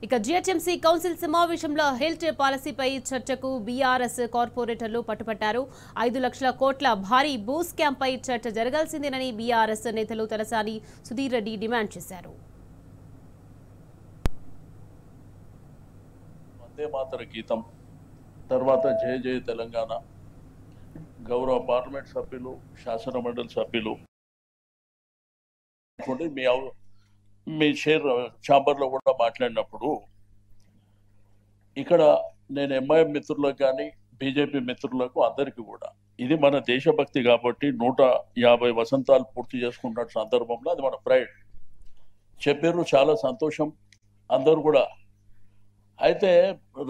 ఇక GHMC council సమావేశంలో health పాలసీపై చర్చకు బీఆర్ఎస్ కార్పొరేటర్లు పట్టుపట్టారు. 5 లక్షల కోట్ల భారీ భూ స్కామ్పై చర్చ జరగాల్సిందేనని బీఆర్ఎస్ నేతలు తలసాని సుధీర్ రెడ్డి డిమాండ్ చేశారు. వందే మాతర గీతం తర్వాత జయ జయ తెలంగాణ గౌరవ పార్లమెంట్ సభ్యులు శాసన మండలి సభ్యులు మీ షేర్ ఛాంబర్లో కూడా మాట్లాడినప్పుడు ఇక్కడ నేను ఎంఐఎం మిత్రులకు కానీ బీజేపీ మిత్రులకు అందరికీ కూడా ఇది మన దేశభక్తి కాబట్టి 150 వసంతాలు పూర్తి చేసుకున్న సందర్భంలో అది మన ప్రైడ్ చెప్పారు. చాలా సంతోషం అందరూ కూడా. అయితే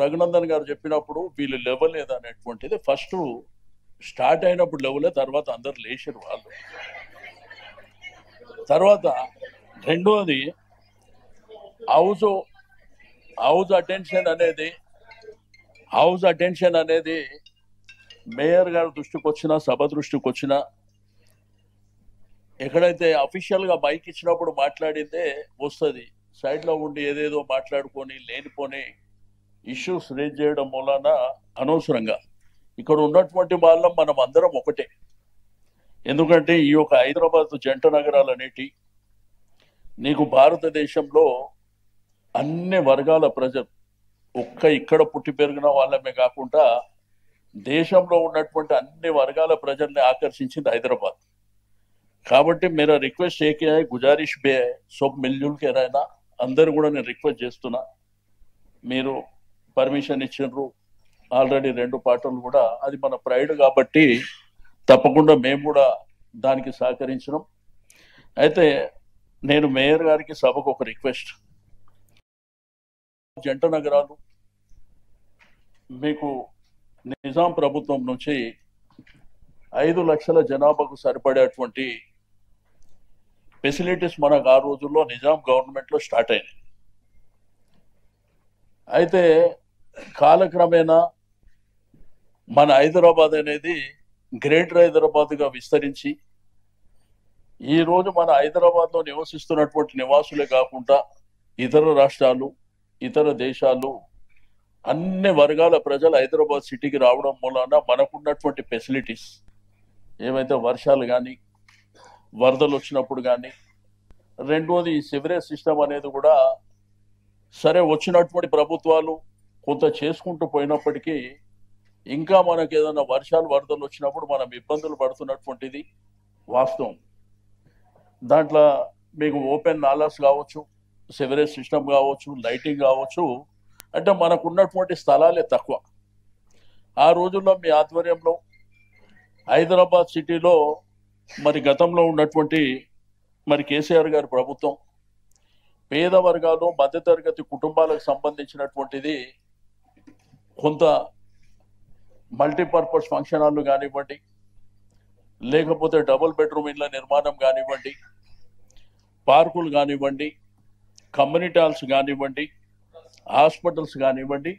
రఘునందన్ గారు చెప్పినప్పుడు వీళ్ళు లేవలేదు అనేటువంటిది ఫస్ట్ స్టార్ట్ అయినప్పుడు లేవలే, తర్వాత అందరు లేచారు వాళ్ళు. తర్వాత రెండోది హౌస్ అటెన్షన్ అనేది మేయర్ గారి దృష్టికి వచ్చినా సభ దృష్టికి వచ్చినా ఎక్కడైతే అఫీషియల్ గా మైక్ ఇచ్చినప్పుడు మాట్లాడిందే వస్తుంది. సైడ్ లో ఉండి ఏదేదో మాట్లాడుకొని లేనిపోని ఇష్యూస్ రేజ్ చేయడం మూలాన అనవసరంగా ఇక్కడ ఉన్నటువంటి వాళ్ళం మనం అందరం ఒకటే. ఎందుకంటే ఈ యొక్క హైదరాబాద్ జంట నగరాలు అనేటి నీకు భారతదేశంలో అన్ని వర్గాల ప్రజలు ఇక్కడ పుట్టి పెరిగిన వాళ్ళమే కాకుండా దేశంలో ఉన్నటువంటి అన్ని వర్గాల ప్రజల్ని ఆకర్షించింది హైదరాబాద్. కాబట్టి मेरा रिक्वेस्ट है कि गुजारिश भी है सब मिलजुल के रहना. అందరు కూడా నేను రిక్వెస్ట్ చేస్తున్నా, మీరు పర్మిషన్ ఇచ్చినారు ఆల్రెడీ 2 పాటలు కూడా అది మన ప్రైడ్ కాబట్టి తప్పకుండా మేము కూడా దానికి సహకరించినాం. అయితే నేను మేయర్ గారికి సభకు ఒక రిక్వెస్ట్, జంట నగరాలు మీకు నిజాం ప్రభుత్వం నుంచి 5 లక్షల జనాభాకు సరిపడేటువంటి ఫెసిలిటీస్ మనకు ఆ రోజుల్లో నిజాం గవర్నమెంట్ లో స్టార్ట్ అయినాయి. అయితే కాలక్రమేణా మన హైదరాబాద్ అనేది గ్రేటర్ హైదరాబాద్ గా విస్తరించి ఈ రోజు మన హైదరాబాద్ లో నివసిస్తున్నటువంటి నివాసులే కాకుండా ఇతర రాష్ట్రాలు ఇతర దేశాలు అన్ని వర్గాల ప్రజలు హైదరాబాద్ సిటీకి రావడం మూలాన మనకున్నటువంటి ఫెసిలిటీస్ ఏవైతే వర్షాలు కానీ వరదలు వచ్చినప్పుడు కానీ, రెండోది ఈ సివరేజ్ సిస్టమ్ అనేది కూడా సరే వచ్చినటువంటి ప్రభుత్వాలు కొంత చేసుకుంటూ పోయినప్పటికీ ఇంకా మనకు ఏదైనా వర్షాలు వరదలు వచ్చినప్పుడు మనం ఇబ్బందులు పడుతున్నటువంటిది వాస్తవం. దాంట్లో మీకు ఓపెన్ నాలాస్ కావచ్చు, సివరేజ్ సిస్టమ్ కావచ్చు, లైటింగ్ కావచ్చు, అంటే మనకు ఉన్నటువంటి స్థలాలే తక్కువ. ఆ రోజుల్లో మీ ఆధ్వర్యంలో హైదరాబాద్ సిటీలో మరి గతంలో ఉన్నటువంటి మరి కేసీఆర్ గారి ప్రభుత్వం పేద వర్గాలు మధ్యతరగతి కుటుంబాలకు సంబంధించినటువంటిది కొంత మల్టీపర్పస్ ఫంక్షన్ హాల్లు కానివ్వండి, లేకపోతే డబుల్ బెడ్రూమ్ ఇళ్ల నిర్మాణం కానివ్వండి, పార్కులు కానివ్వండి, కమ్యూనిటీ హాల్స్ కానివ్వండి, హాస్పిటల్స్ కానివ్వండి,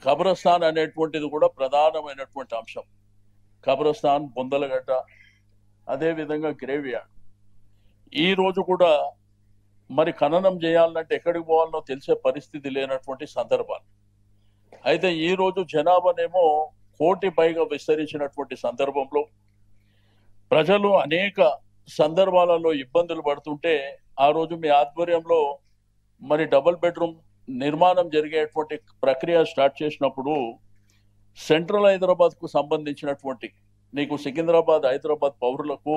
కబ్రస్థాన్ అనేటువంటిది కూడా ప్రధానమైనటువంటి అంశం. కబ్రస్థాన్, బొందలగడ్డ, అదేవిధంగా గ్రేవ్ యార్డ్. ఈ రోజు కూడా మరి ఖననం చేయాలంటే ఎక్కడికి పోవాలనో తెలిసే పరిస్థితి లేనటువంటి సందర్భాలు. అయితే ఈ రోజు జనాభానేమో 1 కోటి పైగా విస్తరించినటువంటి సందర్భంలో ప్రజలు అనేక సందర్భాలలో ఇబ్బందులు పడుతుంటే ఆ రోజు మీ ఆధ్వర్యంలో మరి డబుల్ బెడ్రూమ్ నిర్మాణం జరిగేటువంటి ప్రక్రియ స్టార్ట్ చేసినప్పుడు సెంట్రల్ హైదరాబాద్ కు సంబంధించినటువంటి నీకు సికింద్రాబాద్ హైదరాబాద్ పౌరులకు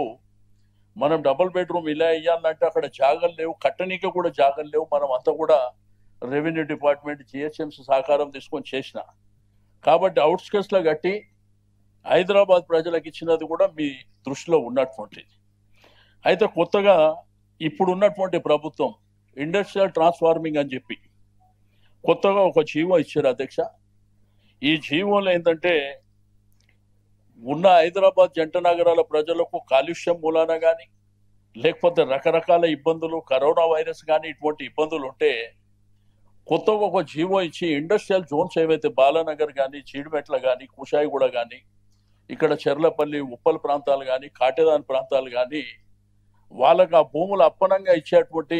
మనం డబుల్ బెడ్రూమ్ ఇలా ఇవ్వాలంటే అక్కడ జాగలు లేవు, కట్టనీకి కూడా జాగలు లేవు. మనం అంతా కూడా రెవెన్యూ డిపార్ట్మెంట్ జిహెచ్ఎంసీ సహకారం తీసుకొని చేసిన కాబట్టి అవుట్స్కట్స్ లో కట్టి హైదరాబాద్ ప్రజలకు ఇచ్చినది కూడా మీ దృష్టిలో ఉన్నటువంటిది. అయితే కొత్తగా ఇప్పుడు ఉన్నటువంటి ప్రభుత్వం ఇండస్ట్రియల్ ట్రాన్స్ఫార్మింగ్ అని చెప్పి కొత్తగా ఒక జీవో ఇచ్చారు అధ్యక్ష. ఈ జీవోలో ఏంటంటే ఉన్న హైదరాబాద్ జంట నగరాల ప్రజలకు కాలుష్యం మూలాన కానీ లేకపోతే రకరకాల ఇబ్బందులు, కరోనా వైరస్ కానీ ఇటువంటి ఇబ్బందులు ఉంటే కొత్తగా ఒక జీవో ఇచ్చి ఇండస్ట్రియల్ జోన్స్ ఏవైతే బాలానగర్ కానీ, చీడిమెట్ల కానీ, కుషాయిగూడ కానీ, ఇక్కడ చెర్లపల్లి, ఉప్పల్ ప్రాంతాలు కానీ, కాటేదాన్ ప్రాంతాలు కానీ వాళ్ళకి ఆ భూములు అప్పనంగా ఇచ్చేటువంటి